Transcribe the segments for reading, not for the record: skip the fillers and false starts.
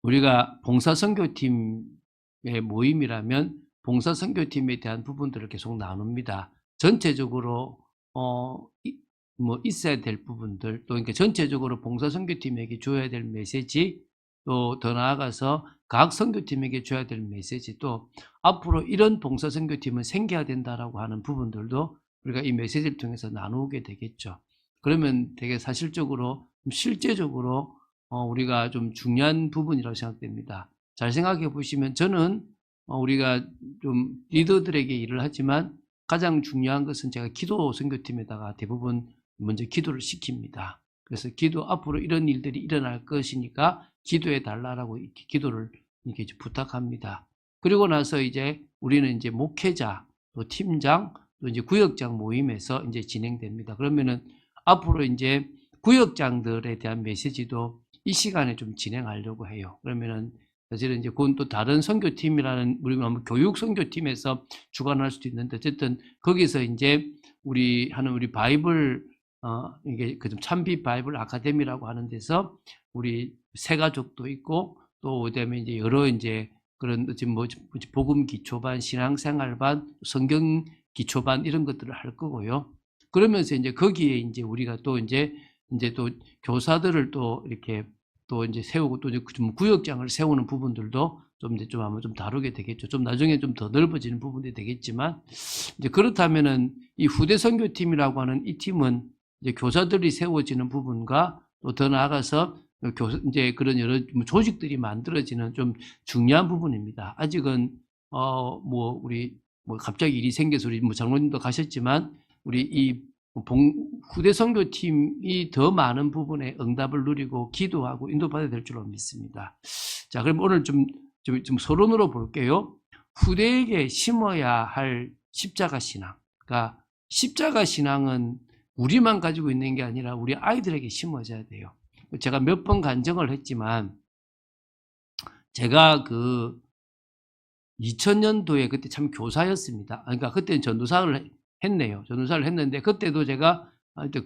우리가 봉사선교팀의 모임이라면 봉사선교팀에 대한 부분들을 계속 나눕니다. 전체적으로 있어야 될 부분들, 또 그러니까 전체적으로 봉사선교팀에게 줘야 될 메시지, 또 더 나아가서 각 선교팀에게 줘야 될 메시지, 또 앞으로 이런 봉사선교팀은 생겨야 된다라고 하는 부분들도 우리가 이 메시지를 통해서 나누게 되겠죠. 그러면 되게 사실적으로, 실제적으로 우리가 좀 중요한 부분이라고 생각됩니다. 잘 생각해 보시면 저는 우리가 좀 리더들에게 일을 하지만 가장 중요한 것은 제가 기도 선교팀에다가 대부분 먼저 기도를 시킵니다. 그래서 앞으로 이런 일들이 일어날 것이니까 기도해 달라고 이렇게 기도를 이렇게 부탁합니다. 그리고 나서 이제 우리는 이제 목회자, 또 팀장, 또 이제 구역장 모임에서 이제 진행됩니다. 그러면은 앞으로 이제 구역장들에 대한 메시지도 이 시간에 좀 진행하려고 해요. 그러면은 사실은 이제 그건 또 다른 선교팀이라는 우리가 교육 선교팀에서 주관할 수도 있는데 어쨌든 거기서 이제 우리 바이블 이게 그 좀 참비 바이블 아카데미라고 하는 데서 우리 새가족도 있고 또 그다음에 이제 여러 이제 그런 지금 복음 기초반, 신앙생활반, 성경 기초반 이런 것들을 할 거고요. 그러면서 이제 거기에 이제 우리가 또 이제 또 교사들을 또 이렇게 또 이제 세우고 또 이제 좀 구역장을 세우는 부분들도 좀 이제 좀 아마 좀 다루게 되겠죠. 좀 나중에 좀 더 넓어지는 부분이 되겠지만 이제 그렇다면은 이 후대 선교팀이라고 하는 이 팀은 이제 교사들이 세워지는 부분과 또 더 나아가서 이제 그런 여러 조직들이 만들어지는 좀 중요한 부분입니다. 아직은 우리 갑자기 일이 생겨서 우리 장로님도 가셨지만 우리 이 후대 선교팀이 더 많은 부분에 응답을 누리고 기도하고 인도받아야 될 줄로 믿습니다. 자, 그럼 오늘 좀 서론으로 볼게요. 후대에게 심어야 할 십자가 신앙. 그러니까 십자가 신앙은 우리만 가지고 있는 게 아니라 우리 아이들에게 심어져야 돼요. 제가 몇 번 간증을 했지만 제가 2000년도에 그때 참 교사였습니다. 그러니까 그때는 전도사를 했네요. 전도사를 했는데 그때도 제가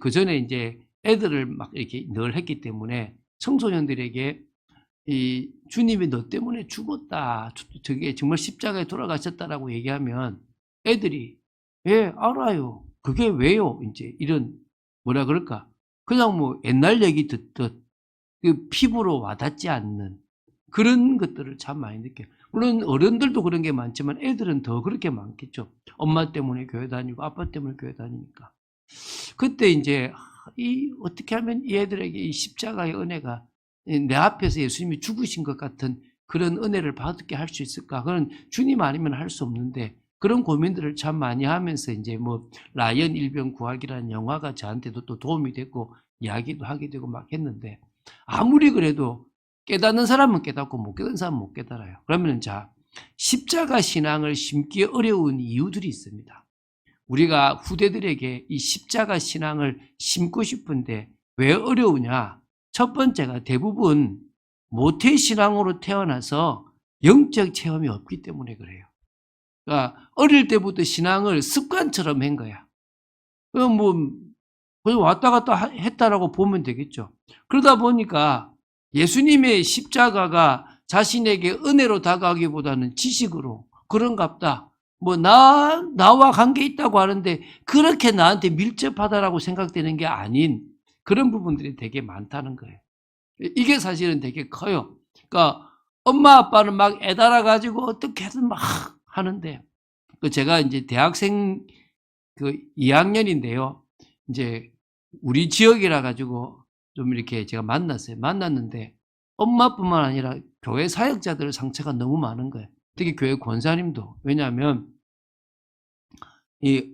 그 전에 이제 애들을 막 이렇게 늘 했기 때문에 청소년들에게 이 주님이 너 때문에 죽었다. 저게 정말 십자가에 돌아가셨다라고 얘기하면 애들이 예, 알아요. 그게 왜요? 이제 이런 뭐라 그럴까? 그냥 옛날 얘기 듣듯 그 피부로 와닿지 않는 그런 것들을 참 많이 느껴요. 물론 어른들도 그런 게 많지만 애들은 더 그렇게 많겠죠. 엄마 때문에 교회 다니고 아빠 때문에 교회 다니니까. 그때 이제 어떻게 하면 이 애들에게 이 십자가의 은혜가 내 앞에서 예수님이 죽으신 것 같은 그런 은혜를 받게 할 수 있을까? 그건 주님 아니면 할 수 없는데 그런 고민들을 참 많이 하면서 이제 라이언 일병 구하기라는 영화가 저한테도 또 도움이 됐고 이야기도 하게 되고 막 했는데 아무리 그래도 깨닫는 사람은 깨닫고 못 깨닫는 사람은 못 깨달아요. 그러면 자, 십자가 신앙을 심기 어려운 이유들이 있습니다. 우리가 후대들에게 이 십자가 신앙을 심고 싶은데 왜 어려우냐? 첫 번째가 대부분 모태신앙으로 태어나서 영적 체험이 없기 때문에 그래요. 그러니까 어릴 때부터 신앙을 습관처럼 한 거야. 그냥 그냥 왔다 갔다 했다라고 보면 되겠죠. 그러다 보니까 예수님의 십자가가 자신에게 은혜로 다가가기보다는 지식으로 그런갑다. 나와 관계 있다고 하는데 그렇게 나한테 밀접하다라고 생각되는 게 아닌 그런 부분들이 되게 많다는 거예요. 이게 사실은 되게 커요. 그러니까 엄마 아빠는 막 애달아가지고 어떻게든 막 하는데 제가 이제 대학생 2학년인데요. 이제 우리 지역이라 가지고 좀 이렇게 제가 만났는데 엄마뿐만 아니라 교회 사역자들 상처가 너무 많은 거예요. 특히 교회 권사님도. 왜냐하면 이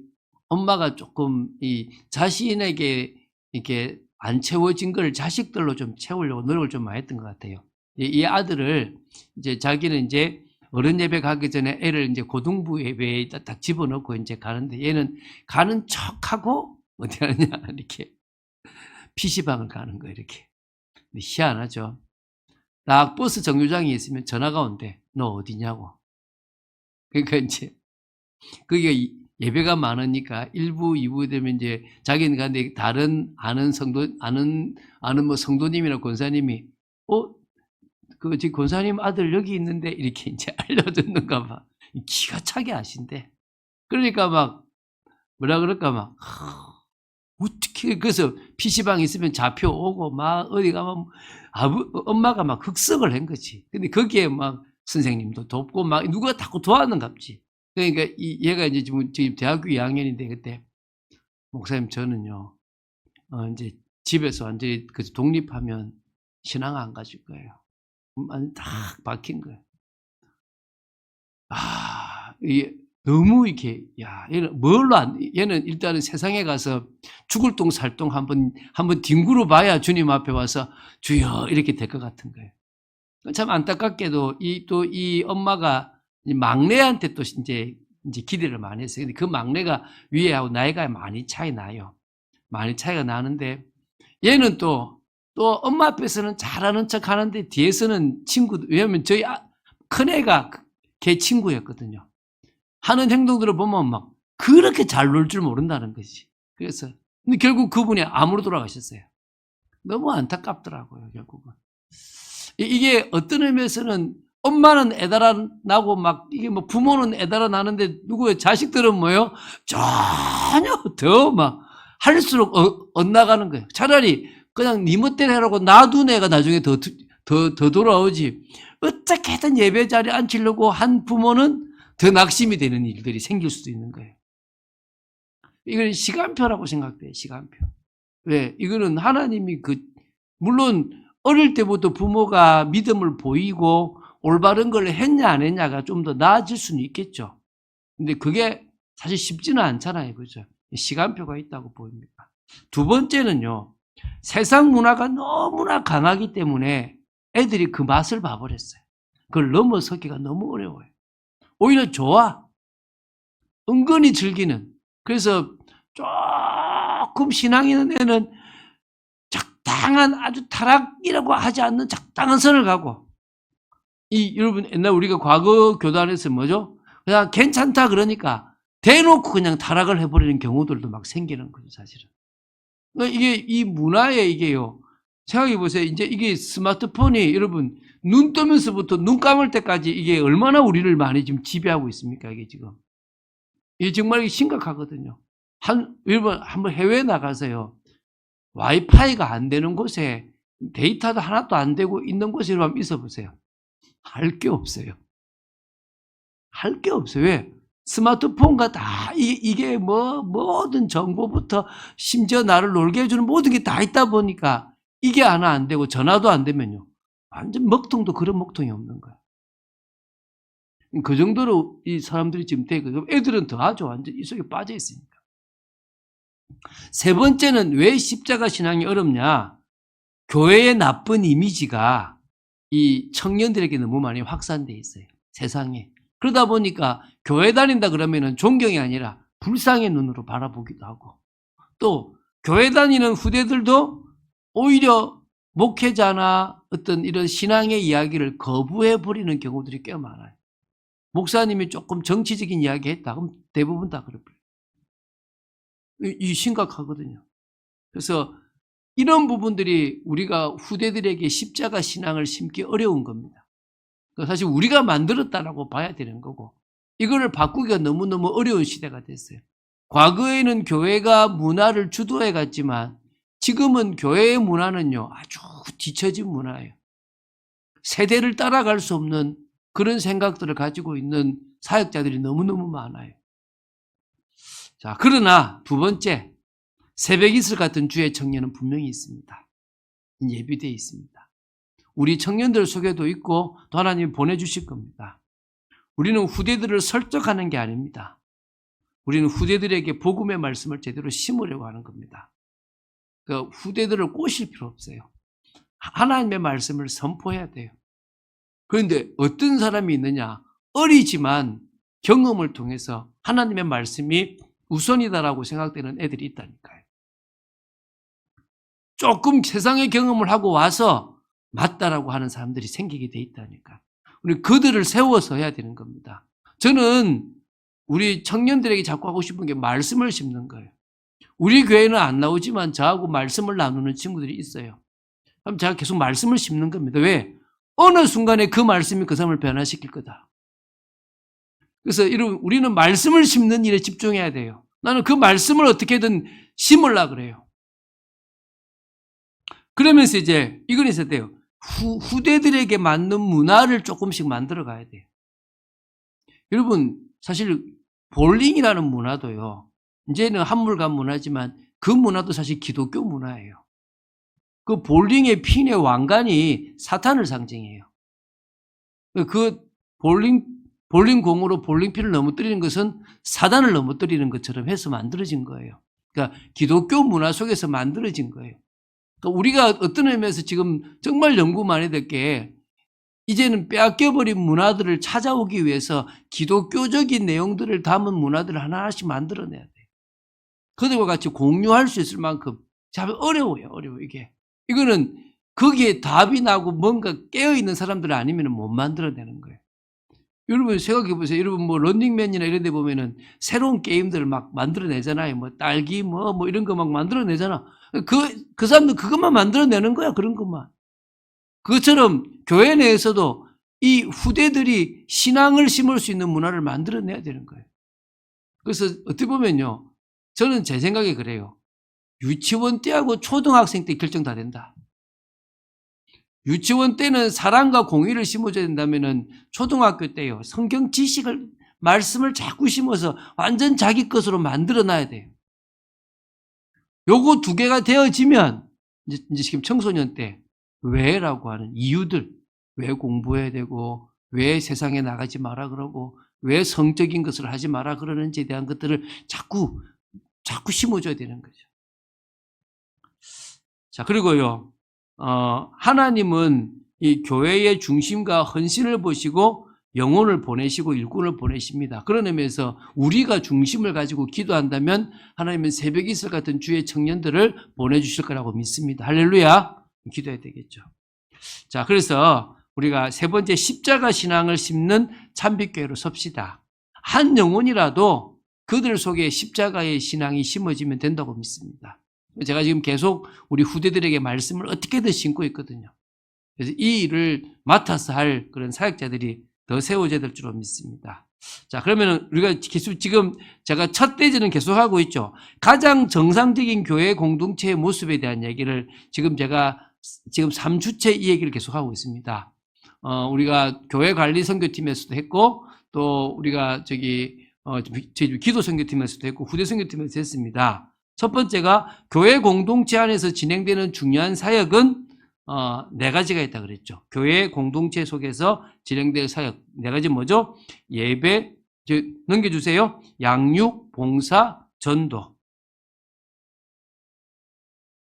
엄마가 조금 이 자신에게 이렇게 안 채워진 걸 자식들로 좀 채우려고 노력을 좀 많이 했던 것 같아요. 이 아들을 이제 자기는 이제 어른 예배 가기 전에 애를 이제 고등부 예배에 딱 집어넣고 이제 가는데 얘는 가는 척하고 어디 가느냐 이렇게 PC방을 가는 거예요 이렇게. 근데 희한하죠. 딱 버스 정류장에 있으면 전화가 온대. 너 어디냐고. 그러니까 이제 그게 예배가 많으니까 1부, 2부 되면 이제 자기는 가는데 다른 아는 성도님이나 권사님이 지금 권사님 아들 여기 있는데 이렇게 이제 알려줬는가 봐. 기가 차게 아신대. 그러니까 막 뭐라 그럴까 막 어떻게 그래서 PC방 있으면 잡혀 오고 막 어디 가면 엄마가 막 흑석을 한 거지. 근데 거기에 막 선생님도 돕고 막 누가 자꾸 도왔는갑지. 그러니까 얘가 이제 지금 대학교 2학년인데 그때 목사님 저는요 이제 집에서 완전히 독립하면 신앙 안 가질 거예요. 딱 박힌 거예요. 이게 너무 이렇게, 얘는 일단은 세상에 가서 죽을 똥 살 똥 한번 뒹굴어 봐야 주님 앞에 와서 주여 이렇게 될 것 같은 거예요. 참 안타깝게도 이 엄마가 막내한테 또 이제 기대를 많이 했어요. 근데 그 막내가 위에하고 나이가 많이 차이 나요. 많이 차이가 나는데 얘는 또 엄마 앞에서는 잘하는 척 하는데 뒤에서는 왜냐면 저희 큰애가 걔 친구였거든요. 하는 행동들을 보면 막 그렇게 잘 놀 줄 모른다는 거지. 그래서 근데 결국 그분이 암으로 돌아가셨어요. 너무 안타깝더라고요, 결국은. 이게 어떤 의미에서는 엄마는 애달아나고 막 이게 뭐 부모는 애달아나는데 누구의 자식들은 뭐예요? 전혀 더 막 할수록 엇나가는 거예요. 차라리 그냥 네 멋대로 해라고 놔둔 애가 나중에 더 돌아오지. 어떻게든 예배 자리에 앉히려고 한 부모는 더 낙심이 되는 일들이 생길 수도 있는 거예요. 이건 시간표라고 생각돼요, 시간표. 왜? 이거는 하나님이 물론 어릴 때부터 부모가 믿음을 보이고 올바른 걸 했냐 안 했냐가 좀 더 나아질 수는 있겠죠. 근데 그게 사실 쉽지는 않잖아요, 그죠? 시간표가 있다고 보입니다. 두 번째는요, 세상 문화가 너무나 강하기 때문에 애들이 그 맛을 봐버렸어요. 그걸 넘어서기가 너무 어려워요. 오히려 좋아. 은근히 즐기는. 그래서 조금 신앙 있는 애는 적당한 아주 타락이라고 하지 않는 적당한 선을 가고 여러분 옛날 우리가 과거 교단에서 뭐죠? 그냥 괜찮다 그러니까 대놓고 그냥 타락을 해버리는 경우들도 막 생기는 거죠, 사실은. 이게 이 문화에 이게요. 생각해 보세요. 이제 이게 스마트폰이 여러분 눈 뜨면서부터 눈 감을 때까지 이게 얼마나 우리를 많이 지금 지배하고 있습니까? 이게 지금. 이게 정말 심각하거든요. 여러분 한번 해외에 나가서요. 와이파이가 안 되는 곳에 데이터도 하나도 안 되고 있는 곳에 한번 있어 보세요. 할 게 없어요. 할 게 없어요. 왜? 스마트폰과 다 이게 모든 정보부터 심지어 나를 놀게 해주는 모든 게 다 있다 보니까 이게 하나 안 되고 전화도 안 되면요. 완전 먹통도 그런 먹통이 없는 거예요. 그 정도로 이 사람들이 지금 되고 애들은 더 하죠. 완전 이 속에 빠져 있으니까. 세 번째는 왜 십자가 신앙이 어렵냐? 교회의 나쁜 이미지가 이 청년들에게 너무 많이 확산돼 있어요. 세상에. 그러다 보니까 교회 다닌다 그러면은 존경이 아니라 불쌍의 눈으로 바라보기도 하고 또 교회 다니는 후대들도 오히려 목회자나 어떤 이런 신앙의 이야기를 거부해 버리는 경우들이 꽤 많아요. 목사님이 조금 정치적인 이야기 했다 그럼 대부분 다 그럴 거예요. 이 심각하거든요. 그래서 이런 부분들이 우리가 후대들에게 십자가 신앙을 심기 어려운 겁니다. 사실 우리가 만들었다라고 봐야 되는 거고 이거를 바꾸기가 너무너무 어려운 시대가 됐어요. 과거에는 교회가 문화를 주도해 갔지만 지금은 교회의 문화는요 아주 뒤처진 문화예요. 세대를 따라갈 수 없는 그런 생각들을 가지고 있는 사역자들이 너무너무 많아요. 자, 그러나 두 번째, 새벽 이슬 같은 주의 청년은 분명히 있습니다. 예비되어 있습니다. 우리 청년들 속에도 있고 또 하나님이 보내주실 겁니다. 우리는 후대들을 설득하는 게 아닙니다. 우리는 후대들에게 복음의 말씀을 제대로 심으려고 하는 겁니다. 그 후대들을 꼬실 필요 없어요. 하나님의 말씀을 선포해야 돼요. 그런데 어떤 사람이 있느냐? 어리지만 경험을 통해서 하나님의 말씀이 우선이다라고 생각되는 애들이 있다니까요. 조금 세상의 경험을 하고 와서 맞다라고 하는 사람들이 생기게 돼 있다니까. 우리 그들을 세워서 해야 되는 겁니다. 저는 우리 청년들에게 자꾸 하고 싶은 게 말씀을 심는 거예요. 우리 교회는 안 나오지만 저하고 말씀을 나누는 친구들이 있어요. 그럼 제가 계속 말씀을 심는 겁니다. 왜? 어느 순간에 그 말씀이 그 사람을 변화시킬 거다. 그래서 우리는 말씀을 심는 일에 집중해야 돼요. 나는 그 말씀을 어떻게든 심으려고 그래요. 그러면서 이제 이건 있어야 돼요. 후대들에게 맞는 문화를 조금씩 만들어 가야 돼요. 여러분, 사실 볼링이라는 문화도요, 이제는 한물간 문화지만 그 문화도 사실 기독교 문화예요. 그 볼링의 핀의 왕관이 사탄을 상징해요. 그 볼링공으로 볼링핀을 넘어뜨리는 것은 사단을 넘어뜨리는 것처럼 해서 만들어진 거예요. 그러니까 기독교 문화 속에서 만들어진 거예요. 그러니까 우리가 어떤 의미에서 지금 정말 연구 많이 될 게 이제는 빼앗겨버린 문화들을 찾아오기 위해서 기독교적인 내용들을 담은 문화들을 하나하나씩 만들어내야 돼요. 그들과 같이 공유할 수 있을 만큼 참 어려워요. 이게. 이거는 거기에 답이 나고 뭔가 깨어있는 사람들 아니면 못 만들어내는 거예요. 여러분 생각해 보세요. 여러분 뭐 런닝맨이나 이런 데 보면은 새로운 게임들을 막 만들어내잖아요. 뭐 딸기 뭐 이런 거 막 만들어내잖아. 그 사람들 그것만 만들어내는 거야. 그런 것만. 그것처럼 교회 내에서도 이 후대들이 신앙을 심을 수 있는 문화를 만들어내야 되는 거예요. 그래서 어떻게 보면요. 저는 제 생각에 그래요. 유치원 때하고 초등학생 때 결정 다 된다. 유치원 때는 사랑과 공의를 심어줘야 된다면은 초등학교 때요. 성경 지식을, 말씀을 자꾸 심어서 완전 자기 것으로 만들어 놔야 돼요. 요거 두 개가 되어지면 이제 지금 청소년 때 왜라고 하는 이유들, 왜 공부해야 되고, 왜 세상에 나가지 마라 그러고, 왜 성적인 것을 하지 마라 그러는지에 대한 것들을 자꾸 심어줘야 되는 거죠. 자, 그리고요, 하나님은 이 교회의 중심과 헌신을 보시고 영혼을 보내시고 일꾼을 보내십니다. 그런 의미에서 우리가 중심을 가지고 기도한다면 하나님은 새벽 이슬 같은 주의 청년들을 보내주실 거라고 믿습니다. 할렐루야. 기도해야 되겠죠. 자, 그래서 우리가 세 번째 십자가 신앙을 심는 참빛교회로 섭시다. 한 영혼이라도 그들 속에 십자가의 신앙이 심어지면 된다고 믿습니다. 제가 지금 계속 우리 후대들에게 말씀을 어떻게든 심고 있거든요. 그래서 이 일을 맡아서 할 그런 사역자들이 더 세워져야 될 줄로 믿습니다. 자, 그러면 우리가 계속 지금 제가 첫 대지는 계속하고 있죠. 가장 정상적인 교회 공동체의 모습에 대한 얘기를 제가 3주째 이 얘기를 계속하고 있습니다. 우리가 교회 관리 선교팀에서도 했고, 또 우리가 기도 선교팀에서도 했고, 후대 선교팀에서도 했습니다. 첫 번째가 교회 공동체 안에서 진행되는 중요한 사역은 4가지가 있다 그랬죠. 교회 공동체 속에서 진행될 사역 4가지 뭐죠? 예배, 넘겨주세요. 양육, 봉사, 전도.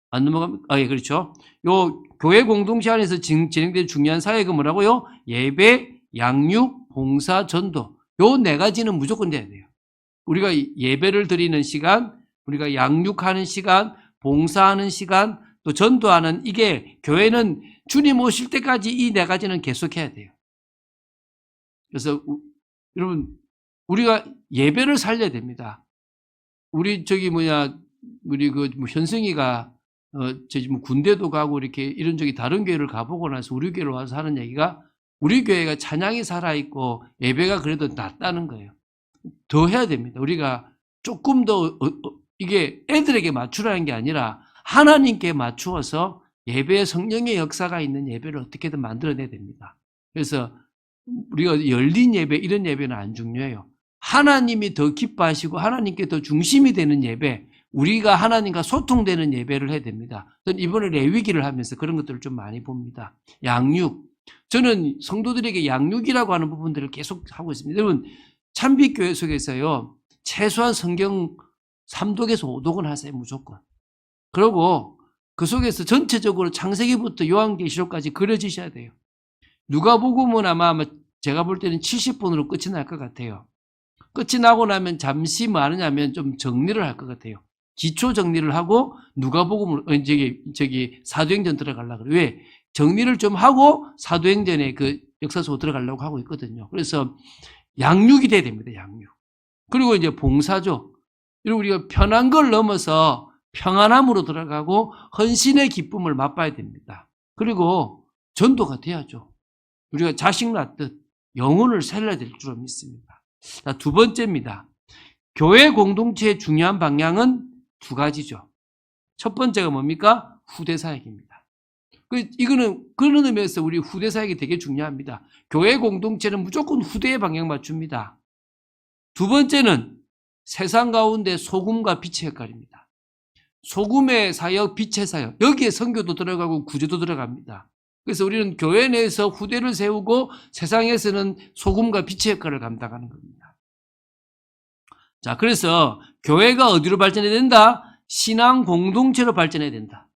안 넘어갑니까? 예, 그렇죠. 요 교회 공동체 안에서 진행될 중요한 사역은 뭐라고요? 예배, 양육, 봉사, 전도. 요 4가지는 무조건 돼야 돼요. 우리가 예배를 드리는 시간, 우리가 양육하는 시간, 봉사하는 시간, 또 전도하는, 이게 교회는 주님 오실 때까지 이 4가지는 계속해야 돼요. 그래서 여러분, 우리가 예배를 살려야 됩니다. 우리 현승이가 군대도 가고 이렇게 이런 다른 교회를 가보고 나서 우리 교회로 와서 하는 얘기가, 우리 교회가 찬양이 살아있고 예배가 그래도 낫다는 거예요. 더 해야 됩니다. 우리가 조금 더 이게 애들에게 맞추라는 게 아니라 하나님께 맞추어서 예배에 성령의 역사가 있는 예배를 어떻게든 만들어내야 됩니다. 그래서 우리가 열린 예배, 이런 예배는 안 중요해요. 하나님이 더 기뻐하시고 하나님께 더 중심이 되는 예배, 우리가 하나님과 소통되는 예배를 해야 됩니다. 저는 이번에 레위기를 하면서 그런 것들을 좀 많이 봅니다. 양육. 저는 성도들에게 양육이라고 하는 부분들을 계속 하고 있습니다. 여러분, 참빛교회 속에서요, 최소한 성경 3독에서 5독은 하세요, 무조건. 그리고 그 속에서 전체적으로 창세기부터 요한계시록까지 그려지셔야 돼요. 누가복음은 아마 제가 볼 때는 70분으로 끝이 날 것 같아요. 끝이 나고 나면 잠시 뭐 하느냐면 좀 정리를 할 것 같아요. 기초 정리를 하고 누가복음을 사도행전 들어가려고 그래요. 왜? 정리를 좀 하고 사도행전에 그 역사 속으로 들어가려고 하고 있거든요. 그래서 양육이 돼야 됩니다. 양육. 그리고 이제 봉사죠. 그리고 우리가 편한 걸 넘어서 평안함으로 들어가고 헌신의 기쁨을 맛봐야 됩니다. 그리고 전도가 돼야죠. 우리가 자식 낳듯 영혼을 살려야 될 줄로 믿습니다. 자, 두 번째입니다. 교회 공동체의 중요한 방향은 두 가지죠. 첫 번째가 뭡니까? 후대 사역입니다. 이거는 그런 의미에서 우리 후대 사역이 되게 중요합니다. 교회 공동체는 무조건 후대의 방향 맞춥니다. 두 번째는 세상 가운데 소금과 빛의 역할입니다. 소금의 사역, 빛의 사역. 여기에 선교도 들어가고 구제도 들어갑니다. 그래서 우리는 교회 내에서 후대를 세우고 세상에서는 소금과 빛의 역할을 감당하는 겁니다. 자, 그래서 교회가 어디로 발전해야 된다? 신앙 공동체로 발전해야 된다.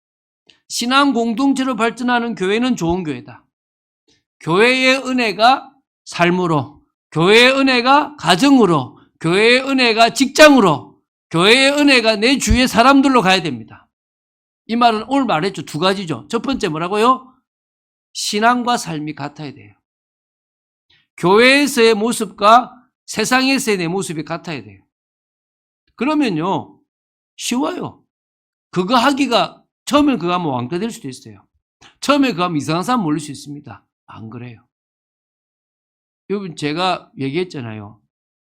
신앙 공동체로 발전하는 교회는 좋은 교회다. 교회의 은혜가 삶으로, 교회의 은혜가 가정으로, 교회의 은혜가 직장으로, 교회의 은혜가 내 주위의 사람들로 가야 됩니다. 이 말은 오늘 말했죠. 두 가지죠. 첫 번째 뭐라고요? 신앙과 삶이 같아야 돼요. 교회에서의 모습과 세상에서의 내 모습이 같아야 돼요. 그러면요, 쉬워요. 그거 하기가, 처음에 그거 하면 왕따 될 수도 있어요. 처음에 그거 하면 이상한 사람 몰릴 수 있습니다. 안 그래요. 여러분, 제가 얘기했잖아요.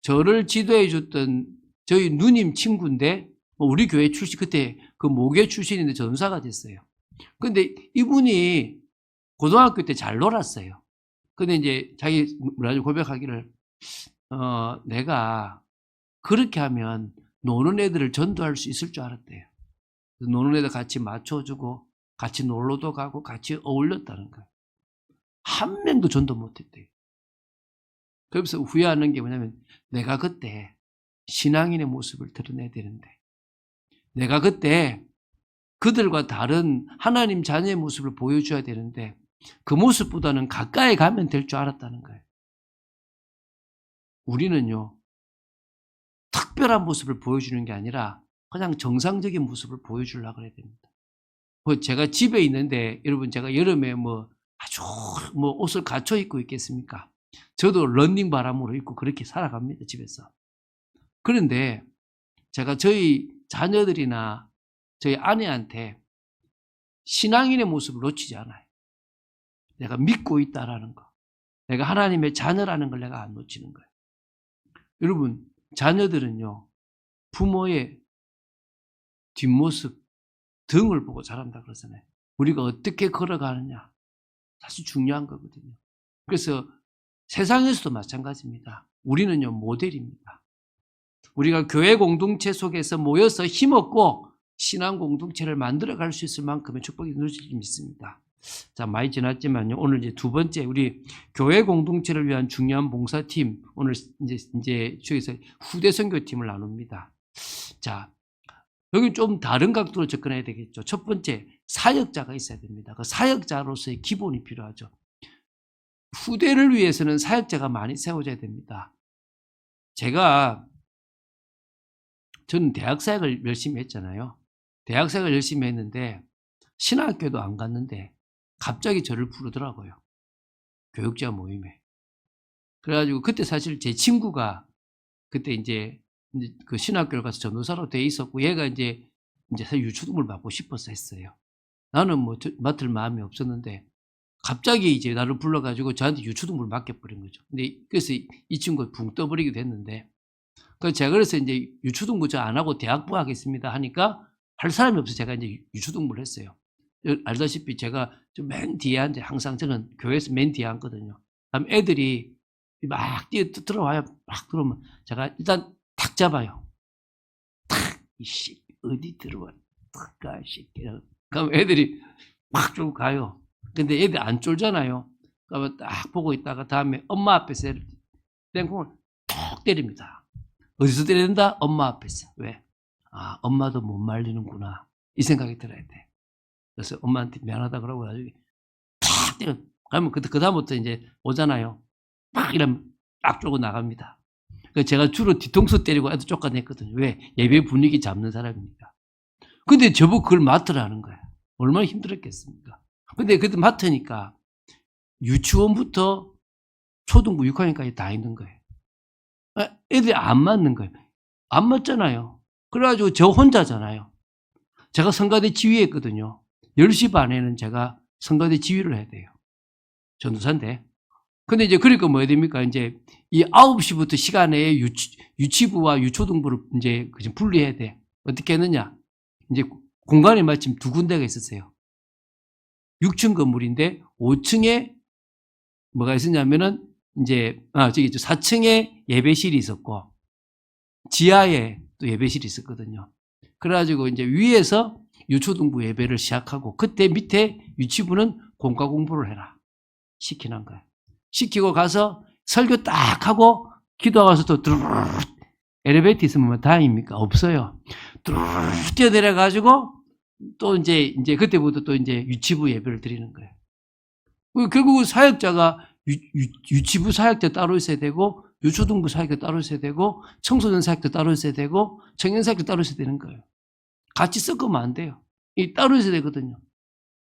저를 지도해 줬던 저희 누님 친구인데, 우리 교회 출신, 그때 그 모계 출신인데 전사가 됐어요. 근데 이분이 고등학교 때 잘 놀았어요. 근데 이제 자기 고백하기를, 내가 그렇게 하면 노는 애들을 전도할 수 있을 줄 알았대요. 노는 애들 같이 맞춰주고, 같이 놀러도 가고, 같이 어울렸다는 거예요. 한 명도 전도 못했대요. 그래서 후회하는 게 뭐냐면, 내가 그때 신앙인의 모습을 드러내야 되는데, 내가 그때 그들과 다른 하나님 자녀의 모습을 보여줘야 되는데, 그 모습보다는 가까이 가면 될 줄 알았다는 거예요. 우리는요, 특별한 모습을 보여주는 게 아니라 그냥 정상적인 모습을 보여주려고 해야 됩니다. 제가 집에 있는데, 여러분, 제가 여름에 아주 옷을 갖춰 입고 있겠습니까? 저도 런닝 바람으로 입고 그렇게 살아갑니다, 집에서. 그런데 제가 저희 자녀들이나 저희 아내한테 신앙인의 모습을 놓치지 않아요. 내가 믿고 있다라는 거. 내가 하나님의 자녀라는 걸 내가 안 놓치는 거예요. 여러분, 자녀들은요, 부모의 뒷모습, 등을 보고 자란다 그러잖아요. 우리가 어떻게 걸어가느냐. 사실 중요한 거거든요. 그래서 세상에서도 마찬가지입니다. 우리는요, 모델입니다. 우리가 교회 공동체 속에서 모여서 힘없고 신앙 공동체를 만들어갈 수 있을 만큼의 축복이 누려질 수 있습니다. 자, 많이 지났지만요. 오늘 이제 두 번째, 우리 교회 공동체를 위한 중요한 봉사팀, 오늘 이제 저기서 후대 선교팀을 나눕니다. 자, 여기 좀 다른 각도로 접근해야 되겠죠. 첫 번째, 사역자가 있어야 됩니다. 그 사역자로서의 기본이 필요하죠. 후대를 위해서는 사역자가 많이 세워져야 됩니다. 저는 대학 사역을 열심히 했잖아요. 대학 사역을 열심히 했는데 신학교도 안 갔는데 갑자기 저를 부르더라고요. 교육자 모임에. 그래가지고 그때 사실 제 친구가 그때 이제 그 신학교를 가서 전도사로 돼 있었고, 얘가 이제 사실 유초등을 맡고 싶어서 했어요. 나는 맡을 마음이 없었는데 갑자기 이제 나를 불러가지고 저한테 유초등부를 맡겨버린 거죠. 근데 그래서 이 친구가 붕 떠버리기도 했는데, 그래서 이제 유초등부 저 안 하고 대학부 하겠습니다 하니까 할 사람이 없어서 제가 이제 유초등부를 했어요. 알다시피 제가 맨 뒤에 앉아, 항상 저는 교회에서 맨 뒤에 앉거든요. 그럼 애들이 막 들어와요. 막 들어오면 제가 일단 탁 잡아요. 탁, 이씨, 어디 들어와. 탁 가, 이 새끼야. 그럼 애들이 막 좀 가요. 근데 애들 안 쫄잖아요. 그러면 딱 보고 있다가 다음에 엄마 앞에서 땡콩을 톡 때립니다. 어디서 때린다? 엄마 앞에서. 왜? 아, 엄마도 못 말리는구나. 이 생각이 들어야 돼. 그래서 엄마한테 미안하다 그러고 나중에 탁 때려. 그러면 그다음부터 이제 오잖아요. 막 이러면 딱 쫄고 나갑니다. 그래서 제가 주로 뒤통수 때리고 애들 쫓아냈거든요. 왜? 예배 분위기 잡는 사람이니까. 근데 저보고 그걸 맡으라는 거예요. 얼마나 힘들었겠습니까? 근데 그때 맡으니까 유치원부터 초등부 6학년까지 다 있는 거예요. 애들이 안 맞는 거예요. 안 맞잖아요. 그래가지고 저 혼자잖아요. 제가 성가대 지휘했거든요. 10시 반에는 제가 성가대 지휘를 해야 돼요. 전도사인데. 근데 이제 그러니까 뭐 해야 됩니까? 이제 이 9시부터 시간에 유치부와 유초등부를 이제 분리해야 돼. 어떻게 했느냐? 이제 공간이 마침 두 군데가 있었어요. 6층 건물인데 5층에 뭐가 있었냐면은 이제 저기 4층에 예배실이 있었고 지하에 또 예배실이 있었거든요. 그래가지고 이제 위에서 유초등부 예배를 시작하고 그때 밑에 유치부는 공과 공부를 해라 시키는 거예요. 시키고 가서 설교 딱 하고 기도하고 와서 또 뚜루룩 엘리베이터 있으면 뭐 다행입니까? 없어요. 뚜루룩 뛰어내려가지고 또 이제 그때부터 또 이제 유치부 예배를 드리는 거예요. 결국 사역자가 유치부 사역자 따로 있어야 되고 유초등부 사역자 따로 있어야 되고 청소년 사역자 따로 있어야 되고 청년 사역자 따로 있어야 되는 거예요. 같이 섞으면 안 돼요. 따로 있어야 되거든요.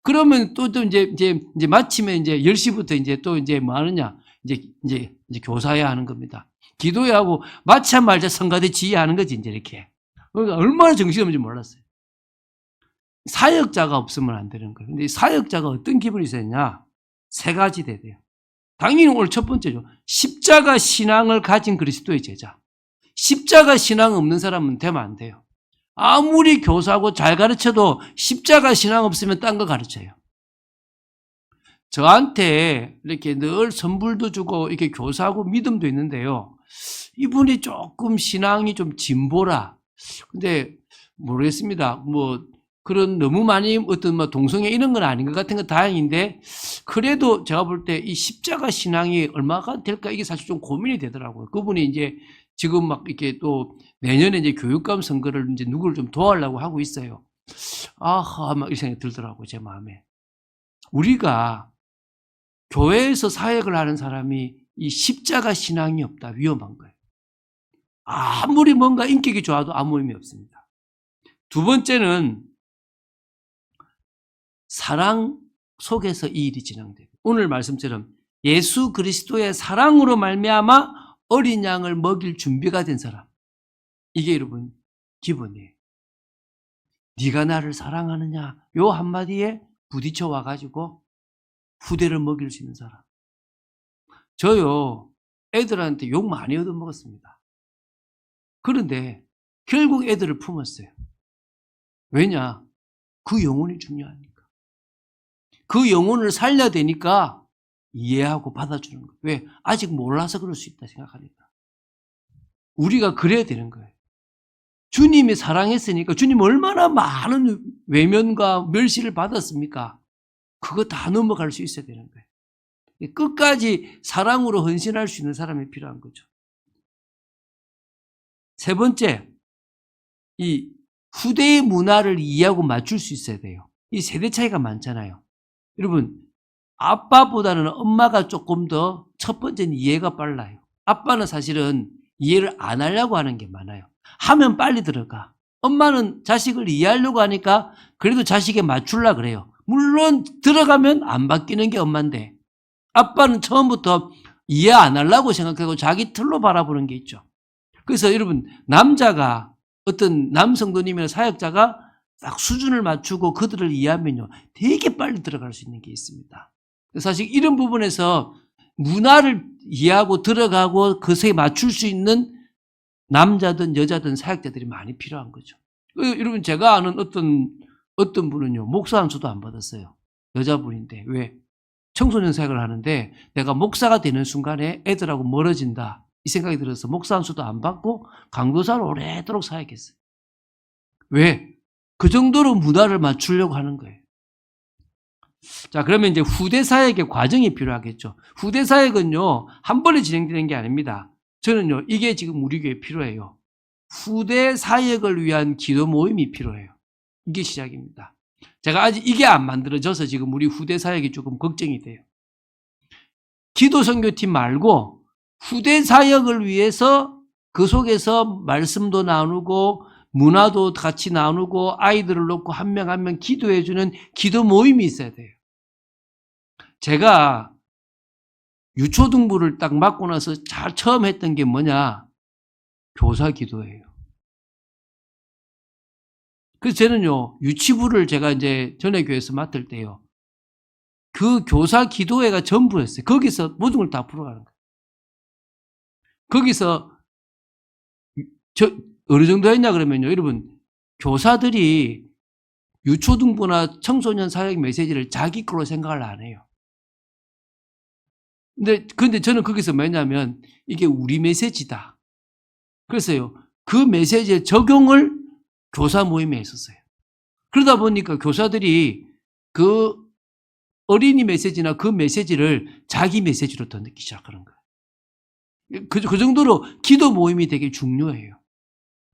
그러면 또 이제 마침에 이제 10시부터 이제 또 이제 뭐 하느냐? 이제 교사해야 하는 겁니다. 기도해야 하고 마치자마자 성가대 지휘하는 거지 이제 이렇게. 그러니까 얼마나 정신없는지 몰랐어요. 사역자가 없으면 안 되는 거예요. 근데 사역자가 어떤 기분이 있었냐? 세 가지 돼야 돼요. 당연히 오늘 첫 번째죠. 십자가 신앙을 가진 그리스도의 제자. 십자가 신앙 없는 사람은 되면 안 돼요. 아무리 교사하고 잘 가르쳐도 십자가 신앙 없으면 딴 거 가르쳐요. 저한테 이렇게 늘 선불도 주고 이렇게 교사하고 믿음도 있는데요. 이분이 조금 신앙이 좀 진보라. 근데 모르겠습니다. 뭐 그런 너무 많이 어떤 뭐 동성애 이런 건 아닌 것 같은 건 다행인데 그래도 제가 볼 때 이 십자가 신앙이 얼마가 될까 이게 사실 좀 고민이 되더라고요. 그분이 이제 지금 막 이렇게 또 내년에 이제 교육감 선거를 이제 누구를 좀 도와하려고 하고 있어요. 아하, 막 이 생각이 들더라고요, 제 마음에. 우리가 교회에서 사역을 하는 사람이 이 십자가 신앙이 없다, 위험한 거예요. 아무리 뭔가 인격이 좋아도 아무 의미 없습니다. 두 번째는 사랑 속에서 이 일이 진행돼요. 오늘 말씀처럼 예수 그리스도의 사랑으로 말미암아 어린 양을 먹일 준비가 된 사람. 이게 여러분 기본이에요. 네가 나를 사랑하느냐 요 한마디에 부딪혀 와가지고 후대를 먹일 수 있는 사람. 저요 애들한테 욕 많이 얻어먹었습니다. 그런데 결국 애들을 품었어요. 왜냐? 그 영혼이 중요하니까. 그 영혼을 살려야 되니까 이해하고 받아주는 거예요. 왜? 아직 몰라서 그럴 수 있다 생각하니까. 우리가 그래야 되는 거예요. 주님이 사랑했으니까 주님 얼마나 많은 외면과 멸시를 받았습니까? 그거 다 넘어갈 수 있어야 되는 거예요. 끝까지 사랑으로 헌신할 수 있는 사람이 필요한 거죠. 세 번째, 이 후대의 문화를 이해하고 맞출 수 있어야 돼요. 이 세대 차이가 많잖아요. 여러분, 아빠보다는 엄마가 조금 더 첫 번째는 이해가 빨라요. 아빠는 사실은 이해를 안 하려고 하는 게 많아요. 하면 빨리 들어가. 엄마는 자식을 이해하려고 하니까 그래도 자식에 맞추려고 그래요. 물론 들어가면 안 바뀌는 게 엄마인데 아빠는 처음부터 이해 안 하려고 생각하고 자기 틀로 바라보는 게 있죠. 그래서 여러분 남자가 어떤 남성도님이나 사역자가 딱 수준을 맞추고 그들을 이해하면요 되게 빨리 들어갈 수 있는 게 있습니다. 사실 이런 부분에서 문화를 이해하고 들어가고 그것에 맞출 수 있는 남자든 여자든 사역자들이 많이 필요한 거죠. 여러분 제가 아는 어떤 분은요 목사 한 수도 안 받았어요. 여자분인데 왜? 청소년 사역을 하는데 내가 목사가 되는 순간에 애들하고 멀어진다 이 생각이 들어서 목사 한 수도 안 받고 강도사로 오래도록 사역했어요. 왜? 그 정도로 문화를 맞추려고 하는 거예요. 자, 그러면 이제 후대 사역의 과정이 필요하겠죠. 후대 사역은요, 한 번에 진행되는 게 아닙니다. 저는요, 이게 지금 우리 교회에 필요해요. 후대 사역을 위한 기도 모임이 필요해요. 이게 시작입니다. 제가 아직 이게 안 만들어져서 지금 우리 후대 사역이 조금 걱정이 돼요. 기도 선교팀 말고 후대 사역을 위해서 그 속에서 말씀도 나누고 문화도 같이 나누고 아이들을 놓고 한 명 한 명 기도해주는 기도 모임이 있어야 돼요. 제가 유초등부를 딱 맡고 나서 처음 했던 게 뭐냐? 교사 기도예요. 그래서 저는요, 유치부를 제가 이제 전에 교회에서 맡을 때요, 그 교사 기도회가 전부였어요. 거기서 모든 걸 다 풀어가는 거예요. 거기서 어느 정도 했냐 그러면요. 여러분, 교사들이 유초등부나 청소년 사역 메시지를 자기 거로 생각을 안 해요. 근데 저는 거기서 뭐냐면 이게 우리 메시지다. 그래서요. 그 메시지의 적용을 교사 모임에 했었어요. 그러다 보니까 교사들이 그 어린이 메시지나 그 메시지를 자기 메시지로 더 넣기 시작하는 거예요. 그 정도로 기도 모임이 되게 중요해요.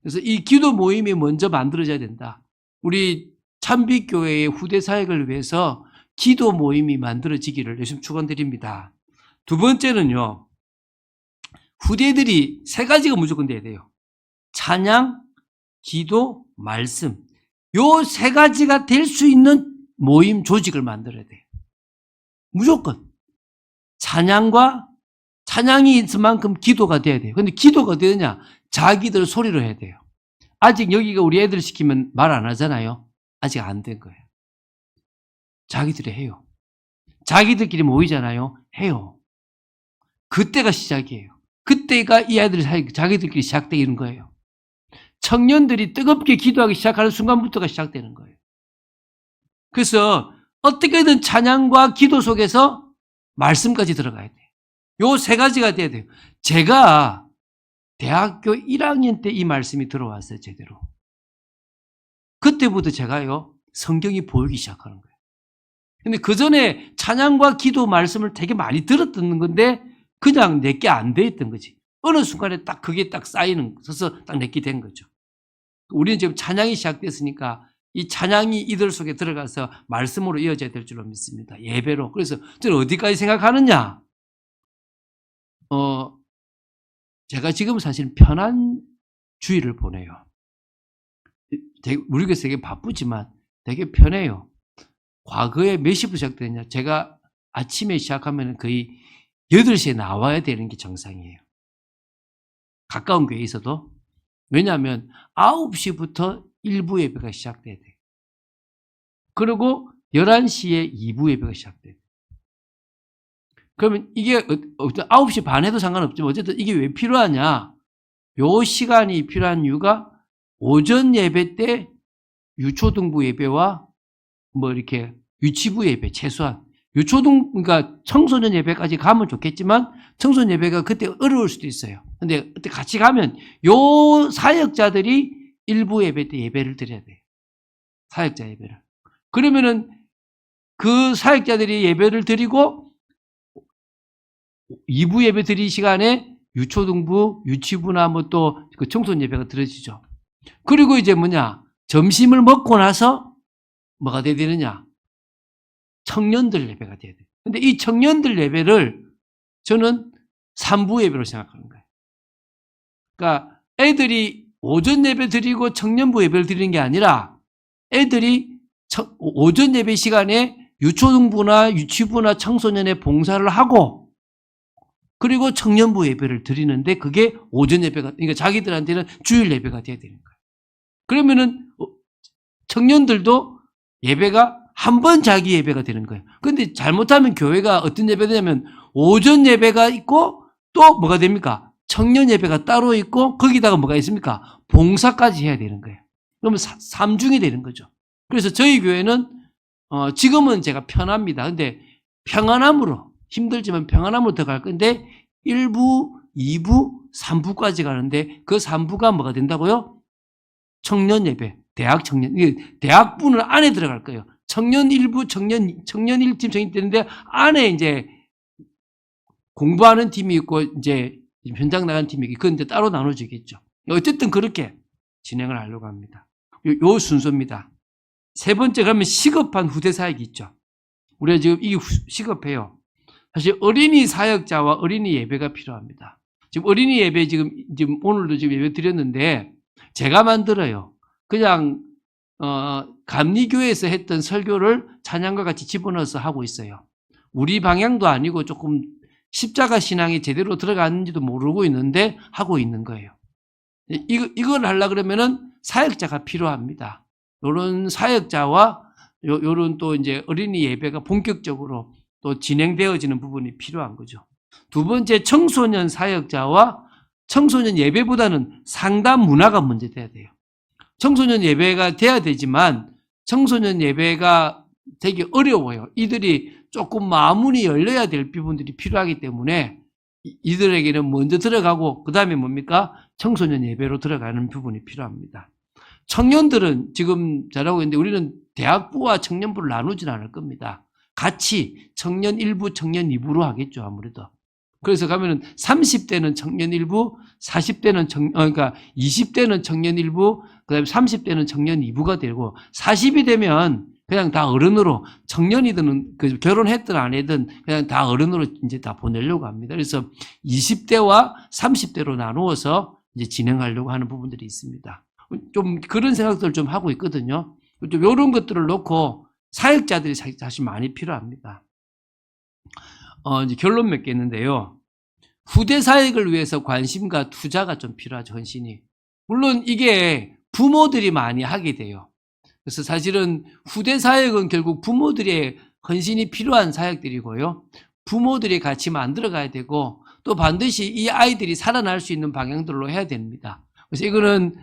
그래서 이 기도 모임이 먼저 만들어져야 된다. 우리 참빛교회의 후대 사역을 위해서 기도 모임이 만들어지기를 열심히 축원드립니다. 두 번째는요. 후대들이 세 가지가 무조건 돼야 돼요. 찬양, 기도, 말씀. 요 세 가지가 될 수 있는 모임 조직을 만들어야 돼요. 무조건. 찬양이 있을 만큼 기도가 돼야 돼요. 근데 기도가 되느냐? 자기들 소리로 해야 돼요. 아직 여기가 우리 애들 시키면 말 안 하잖아요. 아직 안 된 거예요. 자기들이 해요. 자기들끼리 모이잖아요. 해요. 그때가 시작이에요. 그때가 이 아이들이 자기들끼리 시작되는 거예요. 청년들이 뜨겁게 기도하기 시작하는 순간부터가 시작되는 거예요. 그래서 어떻게든 찬양과 기도 속에서 말씀까지 들어가야 돼요. 요 세 가지가 돼야 돼요. 제가 대학교 1학년 때 이 말씀이 들어왔어요, 제대로. 그때부터 제가요, 성경이 보이기 시작하는 거예요. 근데 그 전에 찬양과 기도 말씀을 되게 많이 들었던 건데, 그냥 내게 안 돼 있던 거지. 어느 순간에 딱 그게 딱 서서 딱 내게 된 거죠. 우리는 지금 찬양이 시작됐으니까 이 찬양이 이들 속에 들어가서 말씀으로 이어져야 될 줄로 믿습니다. 예배로. 그래서 저는 어디까지 생각하느냐? 제가 지금 사실 편한 주의를 보내요. 우리 교회에서 되게 바쁘지만 되게 편해요. 과거에 몇 시부터 시작되냐? 제가 아침에 시작하면 거의 8시에 나와야 되는 게 정상이에요. 가까운 교회에 있어도. 왜냐하면 9시부터 1부 예배가 시작돼야 돼요. 그리고 11시에 2부 예배가 시작돼요. 그러면 이게 9시 반에도 상관없지만 어쨌든 이게 왜 필요하냐? 요 시간이 필요한 이유가 오전 예배 때 유초등부 예배와 뭐 이렇게 유치부 예배 최소한 그러니까 청소년 예배까지 가면 좋겠지만 청소년 예배가 그때 어려울 수도 있어요. 근데 그때 같이 가면 요 사역자들이 일부 예배 때 예배를 드려야 돼요. 사역자 예배를. 그러면은 그 사역자들이 예배를 드리고 2부 예배 드릴 시간에 유초등부, 유치부나 뭐 또 그 청소년 예배가 드려지죠. 그리고 이제 점심을 먹고 나서 뭐가 돼야 되느냐? 청년들 예배가 돼야 돼요. 근데 이 청년들 예배를 저는 3부 예배로 생각하는 거예요. 그러니까 애들이 오전 예배 드리고 청년부 예배를 드리는 게 아니라 애들이 오전 예배 시간에 유초등부나 유치부나 청소년의 봉사를 하고 그리고 청년부 예배를 드리는데 그게 오전 예배가, 그러니까 자기들한테는 주일 예배가 돼야 되는 거예요. 그러면은 청년들도 예배가 한 번 자기 예배가 되는 거예요. 그런데 잘못하면 교회가 어떤 예배가 되냐면 오전 예배가 있고 또 뭐가 됩니까? 청년 예배가 따로 있고 거기다가 뭐가 있습니까? 봉사까지 해야 되는 거예요. 그러면 삼중이 되는 거죠. 그래서 저희 교회는 지금은 제가 편합니다. 근데 평안함으로 힘들지만 평안함으로 들어갈 건데 1부, 2부, 3부까지 가는데 그 3부가 뭐가 된다고요? 청년 예배, 대학 청년, 대학부는 안에 들어갈 거예요. 청년 1부, 청년 1팀 정이 되는데 안에 이제 공부하는 팀이 있고 이제 현장 나가는 팀이 있고 그건 이제 따로 나눠지겠죠. 어쨌든 그렇게 진행을 하려고 합니다. 요 순서입니다. 세 번째 그러면 시급한 후대 사역이 있죠. 우리가 지금 이게 시급해요. 사실 어린이 사역자와 어린이 예배가 필요합니다. 지금 어린이 예배 지금 오늘도 지금 예배 드렸는데 제가 만들어요. 그냥 감리교회에서 했던 설교를 찬양과 같이 집어넣어서 하고 있어요. 우리 방향도 아니고 조금 십자가 신앙이 제대로 들어갔는지도 모르고 있는데 하고 있는 거예요. 이걸 하려고 그러면은 사역자가 필요합니다. 이런 사역자와 요런 또 이제 어린이 예배가 본격적으로 또 진행되어지는 부분이 필요한 거죠. 두 번째, 청소년 사역자와 청소년 예배보다는 상담 문화가 먼저 돼야 돼요. 청소년 예배가 돼야 되지만 청소년 예배가 되게 어려워요. 이들이 조금 마음문이 열려야 될 부분들이 필요하기 때문에 이들에게는 먼저 들어가고 그 다음에 뭡니까? 청소년 예배로 들어가는 부분이 필요합니다. 청년들은 지금 잘하고 있는데 우리는 대학부와 청년부를 나누진 않을 겁니다. 같이 청년 1부, 청년 2부로 하겠죠, 아무래도. 그래서 가면은 30대는 청년 1부, 40대는 그러니까 20대는 청년 1부, 그다음에 30대는 청년 2부가 되고 40이 되면 그냥 다 어른으로 청년이든 결혼했든 안 했든 그냥 다 어른으로 이제 다 보내려고 합니다. 그래서 20대와 30대로 나누어서 이제 진행하려고 하는 부분들이 있습니다. 좀 그런 생각들을 좀 하고 있거든요. 좀 이런 것들을 놓고 사역자들이 사실 많이 필요합니다. 이제 결론 맺겠는데요. 후대 사역을 위해서 관심과 투자가 좀 필요하죠, 헌신이. 물론 이게 부모들이 많이 하게 돼요. 그래서 사실은 후대 사역은 결국 부모들의 헌신이 필요한 사역들이고요. 부모들이 같이 만들어 가야 되고 또 반드시 이 아이들이 살아날 수 있는 방향들로 해야 됩니다. 그래서 이거는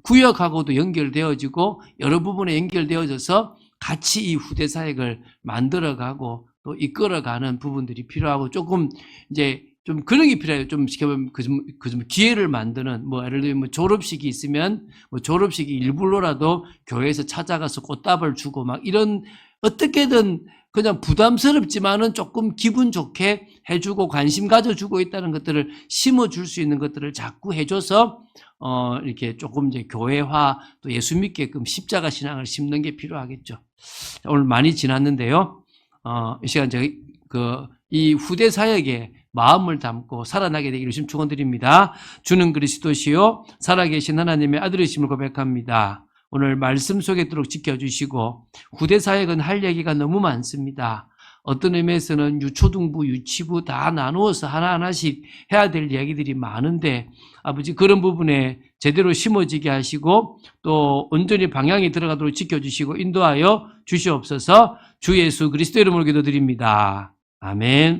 구역하고도 연결되어지고 여러 부분에 연결되어져서 같이 이 후대 사역을 만들어가고 또 이끌어가는 부분들이 필요하고 조금 이제 좀 그런 게 필요해요. 좀 시켜보면 좀 기회를 만드는 예를 들면 졸업식이 있으면 졸업식이 일부러라도 교회에서 찾아가서 꽃다발 주고 막 이런 어떻게든 그냥 부담스럽지만은 조금 기분 좋게 해주고 관심 가져주고 있다는 것들을 심어줄 수 있는 것들을 자꾸 해줘서 이렇게 조금 이제 교회화 또 예수 믿게끔 십자가 신앙을 심는 게 필요하겠죠. 오늘 많이 지났는데요. 이 시간 제가 이 후대 사역에 마음을 담고 살아나게 되기를 주님 축원드립니다. 주는 그리스도시요 살아계신 하나님의 아들이심을 고백합니다. 오늘 말씀 속에 있도록 지켜주시고 후대 사역은 할 얘기가 너무 많습니다. 어떤 의미에서는 유초등부, 유치부 다 나누어서 하나하나씩 해야 될 이야기들이 많은데 아버지 그런 부분에 제대로 심어지게 하시고 또 온전히 방향이 들어가도록 지켜주시고 인도하여 주시옵소서. 주 예수 그리스도 이름으로 기도드립니다. 아멘.